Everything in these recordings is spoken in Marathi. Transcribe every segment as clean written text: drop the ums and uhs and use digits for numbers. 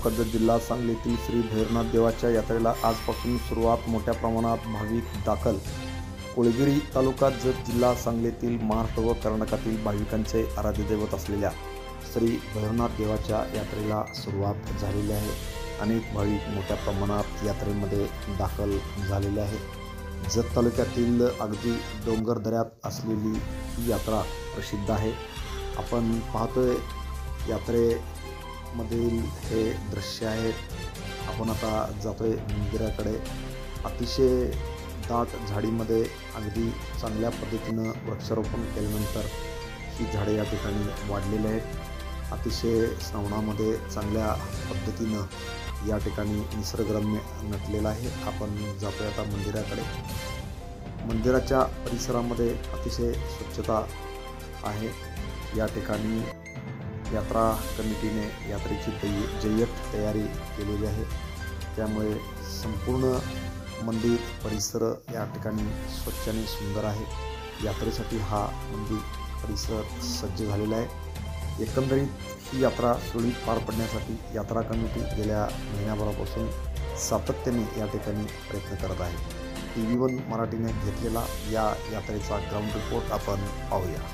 तालुका जत जिल्हा सांगली येथील श्री भैरवनाथ देवाच्या यात्रेला आजपासून सुरुवात. मोठ्या प्रमाणात भाविक दाखल. कोळगिरी तालुका जत जिल्हा सांगली येथील महाराष्ट्र व कर्नाटकातील भाविकांचे आराध्य दैवत असलेल्या श्री भैरवनाथ देवाच्या यात्रेला सुरुवात झालेली आहे. अनेक भाविक मोठ्या प्रमाणात यात्रेमध्ये दाखल झालेले आहेत. जत तालुक्यातील अगदी डोंगर दऱ्यात असलेली ही यात्रा प्रसिद्ध आहे. आपण पाहतोय यात्रेमधील हे दृश्य आहेत. आपण आता जातोय मंदिराकडे. अतिशय दाट झाडीमध्ये अगदी चांगल्या पद्धतीनं वृक्षारोपण केल्यानंतर ही झाडे या ठिकाणी वाढलेली आहेत. अतिशय श्रावणामध्ये चांगल्या पद्धतीनं या ठिकाणी निसर्गरम्य नटलेला आहे. आपण जातोय आता मंदिराकडे. मंदिराच्या परिसरामध्ये अतिशय स्वच्छता आहे. या ठिकाणी यात्रा कमिटीने यात्रेची जय्यत तयारी केलेली आहे. त्यामुळे संपूर्ण मंदिर परिसर या ठिकाणी स्वच्छ आणि सुंदर आहे. यात्रेसाठी हा मंदिर परिसर सज्ज झालेला आहे. एकंदरीत ही यात्रा सुरळीत पार पडण्यासाठी यात्रा कमिटी गेल्या महिन्याभरापासून सातत्याने या ठिकाणी प्रयत्न करत आहे. TV1 मराठीने घेतलेला या यात्रेचा ग्राउंड रिपोर्ट आपण पाहूया.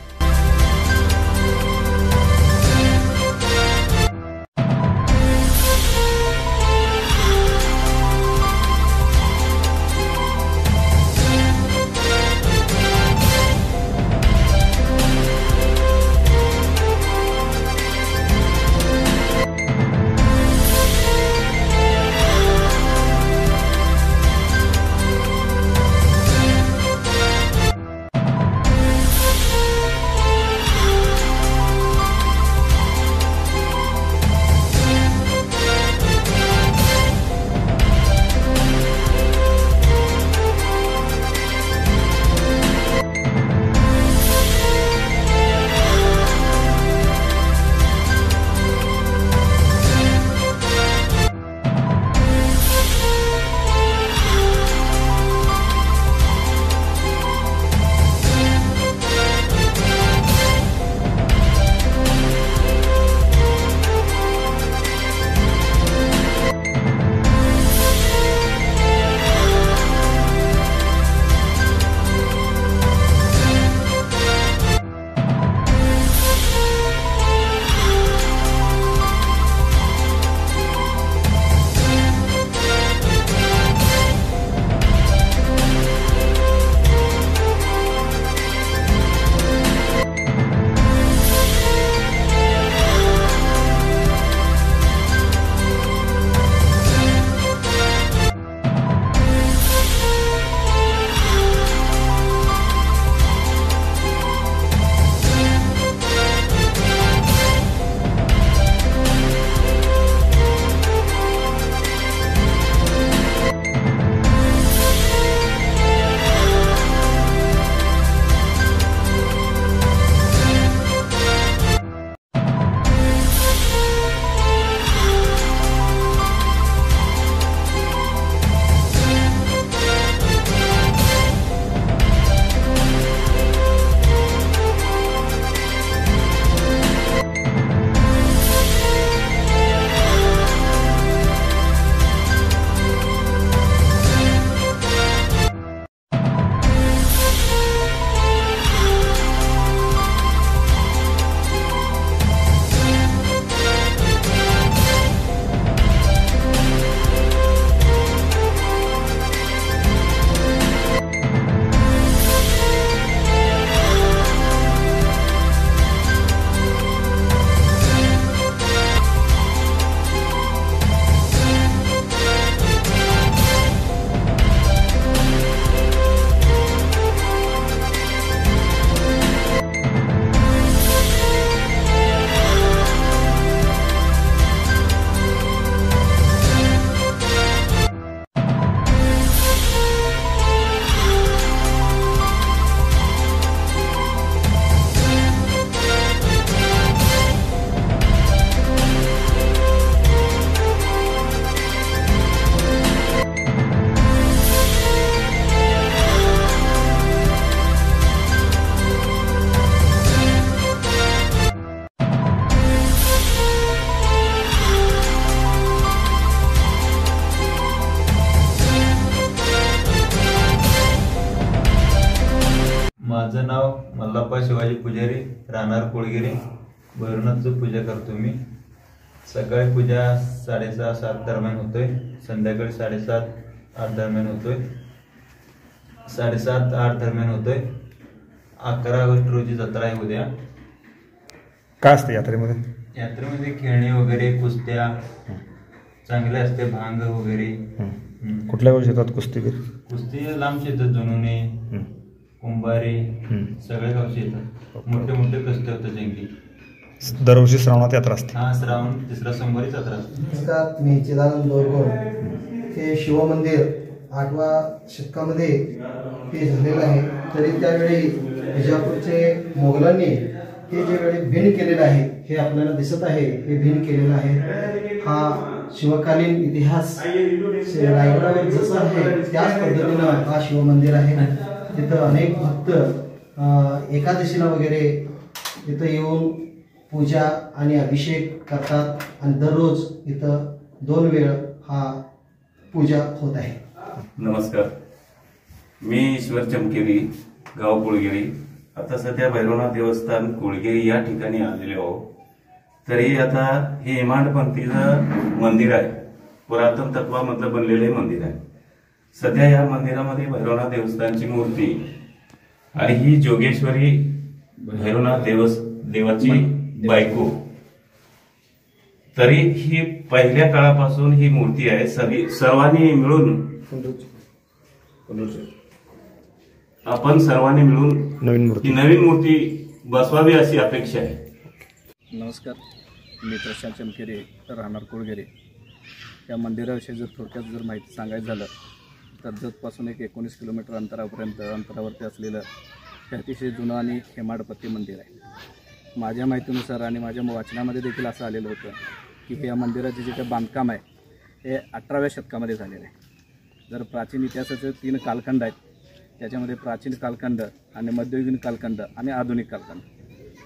माझं नाव मल्लाप्पा शिवाजी पुजारी, राहणार कोळगिरी. भैरवनाथचं पूजा करतो मी. सकाळी पूजा 6:30-7 दरम्यान होतोय. संध्याकाळी 7:30-8 दरम्यान होतोय. 7:30-8 दरम्यान होतोय. 11 ऑगस्ट रोजी जत्रा आहे उद्या. काय असतं यात्रेमध्ये? यात्रेमध्ये खेळणी वगैरे, कुस्त्या चांगले असते, भांग वगैरे. कुठल्या गावचे येतात कुस्तीगीर? कुस्ती लांबचे येतात, जुनुने, कुंभारी, सगळे गावचे येतात. मोठे मोठे कुस्ते होतात जंगी. दरवर्षी श्रावणात यात्रा असते. हा, श्रावण 3रा सोमवारी जत्रा असते. मी चिदानंद दोरगोड. हे शिवमंदिर 8व्या शतकामध्ये हे झालेलं आहे. तरी त्यावेळी विजापूरचे मोगलांनी हे जे वेळी भिन्न केलेलं आहे, हे आपल्याला दिसत आहे. हे भिन्न केलेलं आहे. हा शिवकालीन इतिहास रायगडावर जसं आहे त्याच पद्धतीनं हा शिवमंदिर आहे. तिथं अनेक भक्त एकादशीला वगैरे तिथं येऊन पूजा आणि अभिषेक करतात आणि दररोज इथं 2 वेळ हा पूजा होत आहे. नमस्कार, मी ईश्वर चमकेरी, गाव कोळगिरी. आता सध्या भैरवनाथ देवस्थान कोळगिरी या ठिकाणी आलेलो आहोत. तरी आता हे हेमाडपंथीचं मंदिर आहे, पुरातन तत्वामधलं बनलेलं मंदिर आहे. सध्या या मंदिरामध्ये भैरवनाथ देवस्थानची मूर्ती आणि ही जोगेश्वरी भैरवनाथ देवाची बायको. तरी ही पहिल्या काळापासून ही मूर्ती आहे. सर्वांनी मिळून आपण सर्वांनी मिळून ही नवीन मूर्ती बसवावी अशी अपेक्षा आहे. नमस्कार, मी प्रशांत चमकेरे, राहणार कोळगिरी. या मंदिराविषयी जर थोडक्यात जर माहिती सांगायचं झालं तर जतपासून एक 19 किलोमीटर अंतरावरती असलेलं हे अतिशय जुनं आणि हेमाडपंथी मंदिर आहे. माझ्या माहितीनुसार आणि माझ्या वाचनामध्ये देखील असं आलेलं होतं की या मंदिराचे जे काही बांधकाम आहे हे 18व्या शतकामध्ये झालेलं आहे. जर प्राचीन इतिहासाचे 3 कालखंड आहेत, त्याच्यामध्ये प्राचीन कालखंड आणि मध्ययुगीन कालखंड आणि आधुनिक कालखंड.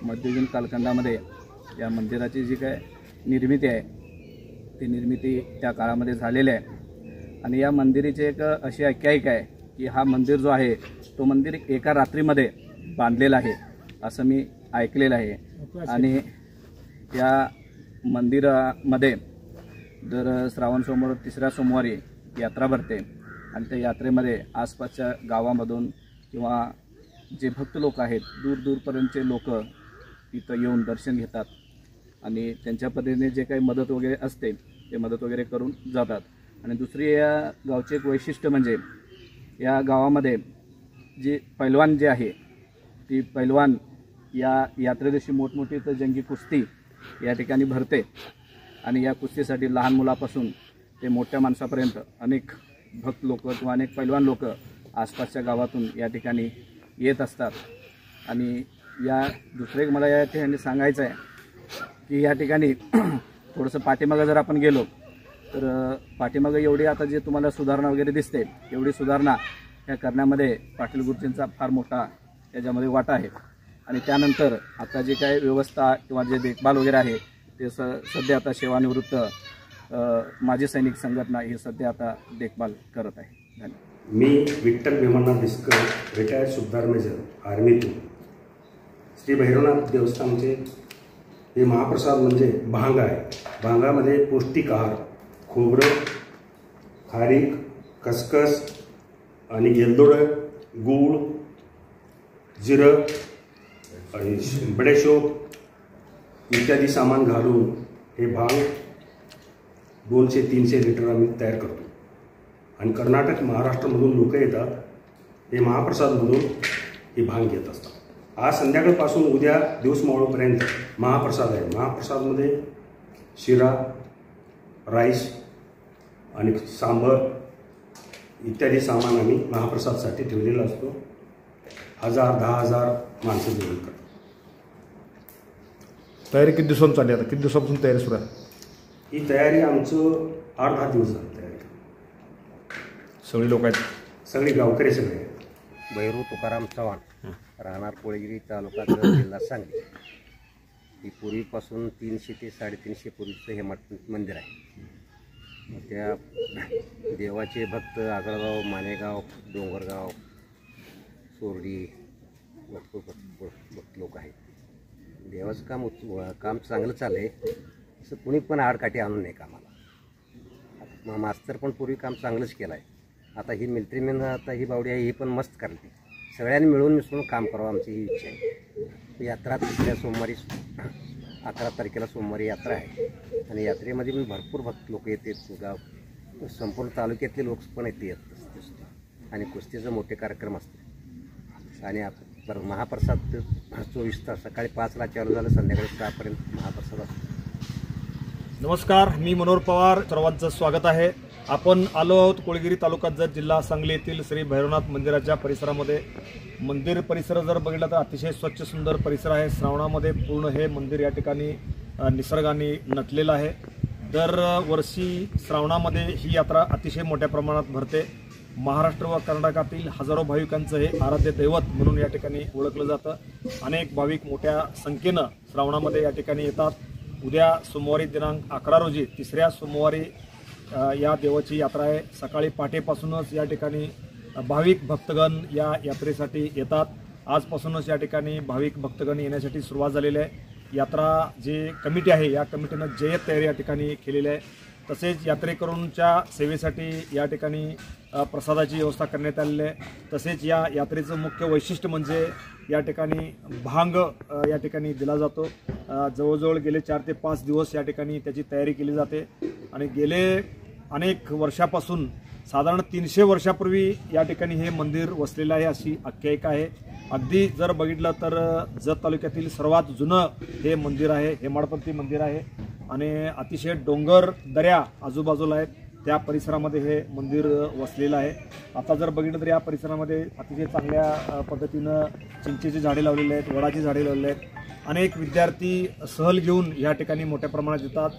मध्ययुगीन कालखंडामध्ये या मंदिराची जी काय निर्मिती आहे ती निर्मिती त्या काळामध्ये झालेली आहे. आणि या मंदिराची एक अशी आख्यायिका आहे की हा मंदिर जो आहे तो मंदिर एका रात्रीमध्ये बांधलेला आहे असं मी ऐकलेलं आहे. आणि या मंदिरामध्ये दर श्रावण सोमवार 3ऱ्या सोमवारी यात्रा भरते आणि त्या यात्रेमध्ये आसपासच्या गावामधून किंवा जे भक्त लोक आहेत दूरपर्यंतचे लोक तिथं येऊन दर्शन घेतात आणि त्यांच्या पद्धतीने जे काही मदत वगैरे असते ते मदत वगैरे करून जातात. आणि दुसरी या गावचे एक वैशिष्ट्य म्हणजे या गावामध्ये जे पैलवान जे आहे ती पैलवान या यात्रेदिवशी मोठमोठी तर जंगी कुस्ती या ठिकाणी भरते. आणि या कुस्तीसाठी लहान मुलापासून ते मोठ्या माणसापर्यंत अनेक भक्त लोक किंवा अनेक पैलवान लोक आसपासच्या गावातून या ठिकाणी येत असतात. आणि या दुसरं एक मला या ठिकाणी सांगायचं आहे की या ठिकाणी थोडंसं पाठीमागं जर आपण गेलो तर पाठीमागं एवढी आता जे तुम्हाला सुधारणा वगैरे दिसते एवढी सुधारणा या करण्यामध्ये पाटील गुरुजींचा फार मोठा याच्यामध्ये वाटा आहे. आणि त्यानंतर आता जे काही व्यवस्था किंवा जे देखभाल वगैरे आहे ते सध्या आता सेवानिवृत्त माजी सैनिक संघटना ही सध्या आता देखभाल करत आहे. धन्यवाद. मी विठ्ठल भीमनाथ डिस्कर, रिटायर्ड सुभेदार मेजर, आर्मीतून. श्री भैरवनाथ देवस्थानचे हे महाप्रसाद म्हणजे भांग आहे. भांगामध्ये पौष्टिक आहार, खोबरं, खारीक, खसखस आणि येलदोडं, गूळ, जिरं आणि बडेशोप इत्यादी सामान घालून हे भांग 200-300 लिटर आम्ही तयार करतो. आणि कर्नाटक महाराष्ट्रामधून लोक येतात, हे महाप्रसादमधून हे भांग घेत असतात. आज संध्याकाळपासून उद्या दिवस मावळपर्यंत महाप्रसाद आहे. महाप्रसादमध्ये शिरा, राईस आणि सांबर इत्यादी सामान आम्ही महाप्रसादसाठी ठेवलेलं असतो. 1000-10,000 माणसं जेवण करतात. तयारी किती दिवसांची चालली? आता किती दिवसापासून तयारी सुरू आहे? ही तयारी आमचं 8-10 दिवस झाली तयारी. सगळी लोक आहेत, सगळे गावकरी सगळे आहेत. भैरू तुकाराम चव्हाण, राहणार कोळगिरी, तालुका जिल्हा सांगली. ही पूर्वीपासून 300 ते 350 पूर्वीचं हे मंदिर आहे. त्या देवाचे भक्त आगळगाव, मानेगाव, डोंगरगाव, सोरडी भक्त लोक आहेत. देवाचं काम चांगलं चाललं आहे, असं कुणी पण आडकाठी आणून नाही कामाला. मास्तर पण पूर्वी काम चांगलंच केलं आहे. आता ही मिलिटरीमॅन आता ही बावडी आहे, ही पण मस्त करते. सगळ्यांनी मिळून मिसळून काम करावं आमची ही इच्छा आहे. यात्रा तिसऱ्या सोमवारी 11 तारखेला सोमवारी यात्रा आहे आणि यात्रेमध्ये पण भरपूर भक्त लोक येतात. गाव संपूर्ण तालुक्यातले लोक पण येतात आणि कुस्तीचे मोठे कार्यक्रम असतात. आणि महाप्रसाद 24 तास, सकाळी 5ला चालू झालं, संध्याकाळी 6पर्यंत महाप्रसाद असतो. नमस्कार, मी मनोहर पवार, सर्वांचं स्वागत आहे. आपण आलो आहोत कोळगिरी तालुका जत जिल्हा सांगली येथील श्री भैरवनाथ मंदिराच्या परिसरामध्ये. मंदिर परिसर जर बघितला तर अतिशय स्वच्छ सुंदर परिसर आहे. श्रावणामध्ये पूर्ण हे मंदिर या ठिकाणी निसर्गाने नटलेलं आहे. दरवर्षी श्रावणामध्ये ही यात्रा अतिशय मोठ्या प्रमाणात भरते. महाराष्ट्र व कर्नाटकातील हजारो भाविकांचं हे आराध्य दैवत म्हणून या ठिकाणी ओळखलं जातं. अनेक भाविक मोठ्या संख्येनं श्रावणामध्ये या ठिकाणी येतात. उद्या सोमवारी दिनांक 11 रोजी तिसऱ्या सोमवारी या देवाची यात्रा आहे. सकाळी पहाटेपासूनच या ठिकाणी भाविक भक्तगण या यात्रेसाठी येतात. आजपासूनच या ठिकाणी भाविक भक्तगण येण्यासाठी सुरुवात झालेली आहे. यात्रा जे कमिटी आहे या कमिटीनं जय्यत तयारी या ठिकाणी केलेली आहे. तसेच यात्रेकरूंच्या सेवेसाठी या ठिकाणी प्रसादाची व्यवस्था करण्यात आलेली आहे. तसेच या यात्रेचं मुख्य वैशिष्ट्य म्हणजे या ठिकाणी भांग या ठिकाणी दिला जातो. जवळजवळ गेले 4 ते 5 दिवस या ठिकाणी त्याची तयारी केली जाते आणि गेले अनेक वर्षापासून साधारण 300 वर्षापूर्वी या ठिकाणी हे मंदिर वसलेलं आहे अशी आख्यायिका आहे. अगदी जर बघितलं तर जत तालुक्यातील सर्वात जुनं हे मंदिर आहे. हेमाडपंथी मंदिर आहे आणि अतिशय डोंगर दऱ्या आजूबाजूला आहेत. त्या परिसरामध्ये हे मंदिर वसलेलं आहे. आता जर बघितलं तर या परिसरामध्ये अतिशय चांगल्या पद्धतीनं चिंचेची झाडे लावलेली आहेत, वडाची झाडे लावलेली आहेत. अनेक विद्यार्थी सहल घेऊन या ठिकाणी मोठ्या प्रमाणात येतात.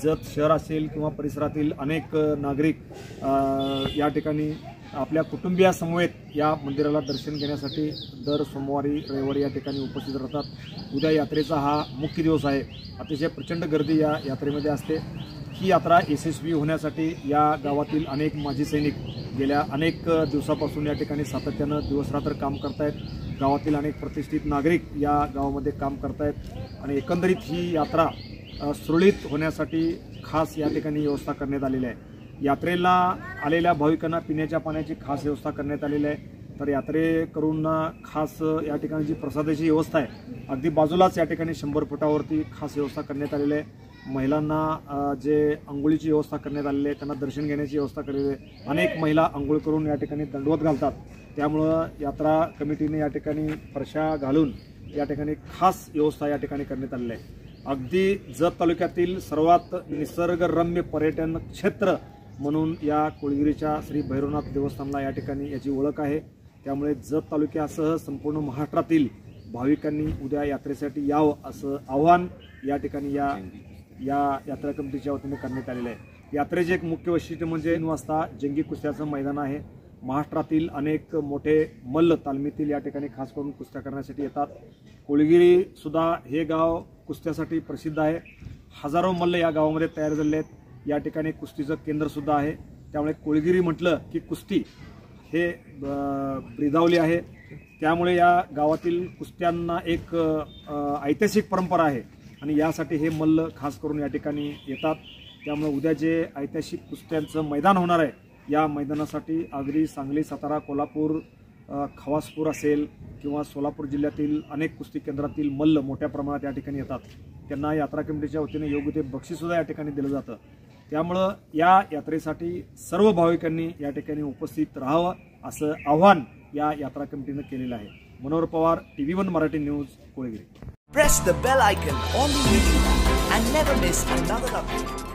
जत शहर असेल किंवा परिसरातील अनेक नागरिक या ठिकाणी आपल्या कुटुंबियासमवेत या मंदिराला दर्शन घेण्यासाठी दर सोमवारी रविवारी या ठिकाणी उपस्थित राहतात. उद्या यात्रेचा हा मुख्य दिवस आहे. अतिशय प्रचंड गर्दी या यात्रेमध्ये असते. ही यात्रा यशस्वी होण्यासाठी या गावातील अनेक माजी सैनिक गेल्या अनेक दिवसापासून या ठिकाणी सातत्यानं दिवसरात्र काम करतायत. गावातील अनेक प्रतिष्ठित नागरिक या गावामध्ये काम करतायत आणि एकंदरीत ही यात्रा सुरळीत होण्यासाठी खास या ठिकाणी व्यवस्था करण्यात आलेली आहे. यात्रेला आलेल्या भाविकांना पिण्याच्या पाण्याची खास व्यवस्था करण्यात आलेली आहे. तर यात्रेकरूंना खास या ठिकाणी जी प्रसादाची व्यवस्था आहे अगदी बाजूलाच या ठिकाणी 100 फुटावरती खास व्यवस्था करण्यात आलेली आहे. महिलांना जे अंघोळीची व्यवस्था करण्यात आलेली आहे, त्यांना दर्शन घेण्याची व्यवस्था केलेली आहे. अनेक महिला अंघोळ करून या ठिकाणी दंडवत घालतात. त्यामुळं यात्रा कमिटीने या ठिकाणी फरशा घालून या ठिकाणी खास व्यवस्था या ठिकाणी करण्यात आलेली आहे. अगदी जत तालुक्यातील सर्वात निसर्गरम्य पर्यटन क्षेत्र म्हणून या कोळगिरीच्या श्री भैरवनाथ देवस्थानला या ठिकाणी याची ओळख आहे. त्यामुळे जत तालुक्यासह संपूर्ण महाराष्ट्रातील भाविकांनी उद्या यात्रेसाठी यावं असं आव्हान या ठिकाणी या यात्रा कमिटीच्या वतीने करण्यात आलेलं आहे. यात्रेचे एक मुख्य वैशिष्ट्य म्हणजे 3 वाजता जंगी कुस्त्याचं मैदान आहे. महाराष्ट्रातील अनेक मोठे मल्ल तालमीतील या ठिकाणी खास करून कुस्त्या करण्यासाठी येतात. कोळगिरी सुद्धा हे गाव कुस्त्यासाठी प्रसिद्ध आहे. हजारो मल्ल या गावामध्ये तयार झालेले आहेत. या ठिकाणी कुस्तीचं केंद्रसुद्धा आहे. त्यामुळे कोळगिरी म्हटलं की कुस्ती हे ब्रिदावली आहे. त्यामुळे या गावातील कुस्त्यांना एक ऐतिहासिक परंपरा आहे आणि यासाठी हे मल्ल खास करून या ठिकाणी येतात. त्यामुळे उद्या जे ऐतिहासिक कुस्त्यांचं मैदान होणार आहे या मैदानासाठी अगदी सांगली, सातारा, कोल्हापूर, खवासपूर असेल किंवा सोलापूर जिल्ह्यातील अनेक कुस्ती केंद्रातील मल्ल मोठ्या प्रमाणात या ठिकाणी येतात. त्यांना यात्रा कमिटीच्या वतीने योग्य ते बक्षीससुद्धा या ठिकाणी दिलं जातं. त्यामुळं या यात्रेसाठी सर्व भाविकांनी या ठिकाणी उपस्थित राहावं असं आव्हान या यात्रा कमिटीनं केलेलं आहे. Manohar Pawar, TV1 Marathi news, Kolgiri. Press the bell icon on the video and never miss another update.